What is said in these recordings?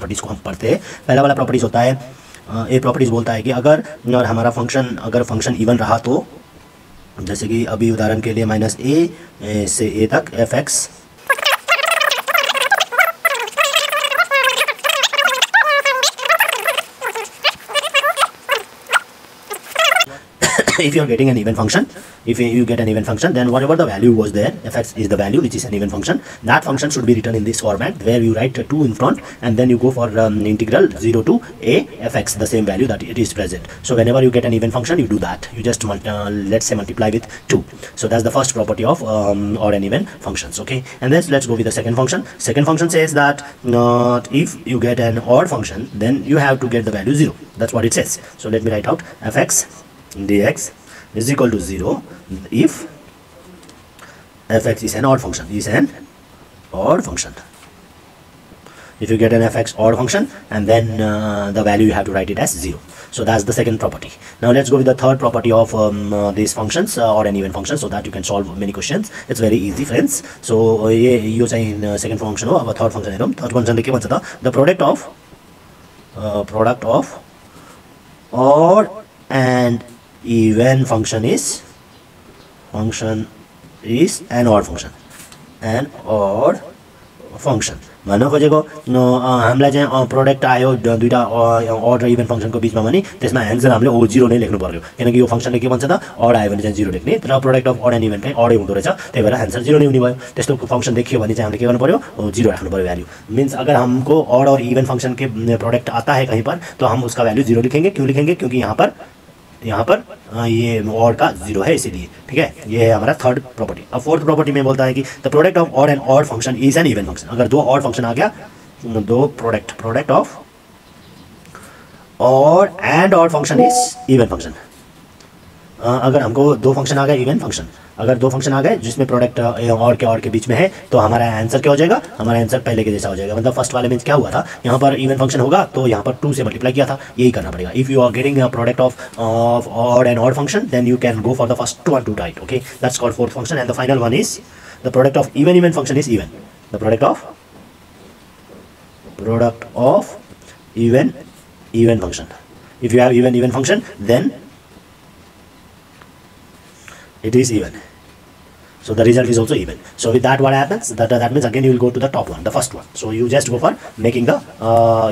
Properties को हम पढ़ते हैं। पहला वाला प्रॉपर्टीज़ होता है, ए प्रॉपर्टीज़ बोलता है कि अगर हमारा फंक्शन इवन रहा तो, जैसे कि अभी उदाहरण के लिए माइनस ए से ए तक F x if you are getting an even function, if you get an even function, then whatever the value was there, fx is the value which is an even function. That function should be written in this format where you write 2 in front and then you go for integral 0 to a fx, the same value that it is present. So whenever you get an even function, you do that. You just let's say multiply with 2. So that's the first property of odd and even functions. Okay, and then let's go with the second function. Second function says that if you get an odd function, then you have to get the value 0. That's what it says. So let me write out fx dx is equal to 0 if fx is an odd function, If you get an fx odd function, and then the value you have to write it as 0. So that's the second property. Now let's go with the third property of these functions, odd and even functions, so that you can solve many questions. It's very easy, friends. So you say in second function हो, अब third function हेरौँ. Third function ले के भन्छ त, the product of odd and even function is an odd function. भन्न खोजेको हामीलाई चाहिँ प्रोडक्ट आयो दुईटा अड र इभन फंक्शनको बीचमा भने त्यसमा आन्सर हामीले ओ 0 नै लेख्नु पर्यो, किनकि यो फंक्शनले के भन्छ त अड आयो भने चाहिँ 0 लेख्ने, तर प्रोडक्ट अफ अड एन्ड इभन चाहिँ अडै हुँदो रहेछ, त्यही भएर आन्सर 0 नै हुने भयो. त्यस्तो फंक्शन देखियो भने चाहिँ हामीले के गर्नु पर्यो, 0 राख्नु पर्यो भ्यालु. मीन्स अगर हमको अड और इवन फंक्शन के प्रोडक्ट आता है कहीं पर तो हम उसका वैल्यू 0 लिखेंगे. क्यों लिखेंगे, क्योंकि यहाँ पर ये ऑड का 0 है इसीलिए. ठीक है, ये है हमारा थर्ड प्रॉपर्टी. अब फोर्थ प्रॉपर्टी में बोलता है कि the product of odd and odd function is an even function. अगर दो ऑड फंक्शन आ गया, दो product of odd and odd function is even function. अगर हमको दो फंक्शन आ गए इवन फंक्शन, अगर दो फंक्शन आ गए जिसमें प्रोडक्ट ऑड के बीच में है, तो हमारा आंसर क्या हो जाएगा, हमारा आंसर पहले के जैसा हो जाएगा. मतलब फर्स्ट वाले में क्या हुआ था, यहाँ पर इवन फंक्शन होगा तो यहाँ पर 2 से मल्टीप्लाई किया था, यही करना पड़ेगा. If you are getting a product of odd and odd function, then you can go for the first one too right. Okay, that's called fourth function. And the final one is the product of even function is even. The product of even function. If you have even function, then it is even. So the result is also even. So with that, what happens? That means again you will go to the top one, the first one. So you just go for making the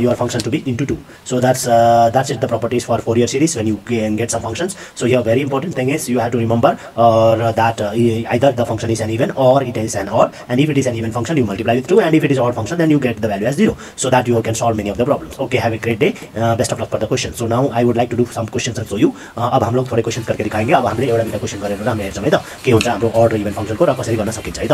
your function to be into 2. So that's it. The properties for Fourier series when you can get some functions. So here very important thing is you have to remember that either the function is an even or it is an odd. And if it is an even function, you multiply with 2. And if it is odd function, then you get the value as 0. So that you can solve many of the problems. Okay, have a great day. Best of luck for the question. So now I would like to do some questions and show you. अब हम लोग थोड़े questions करके दिखाएंगे. अब हमने एउटा question गरेर हामीले हेर्छौं है त के हुन्छ हाम्रो odd र even फंक्शन को र कसरी गर्न सकिन्छ है त.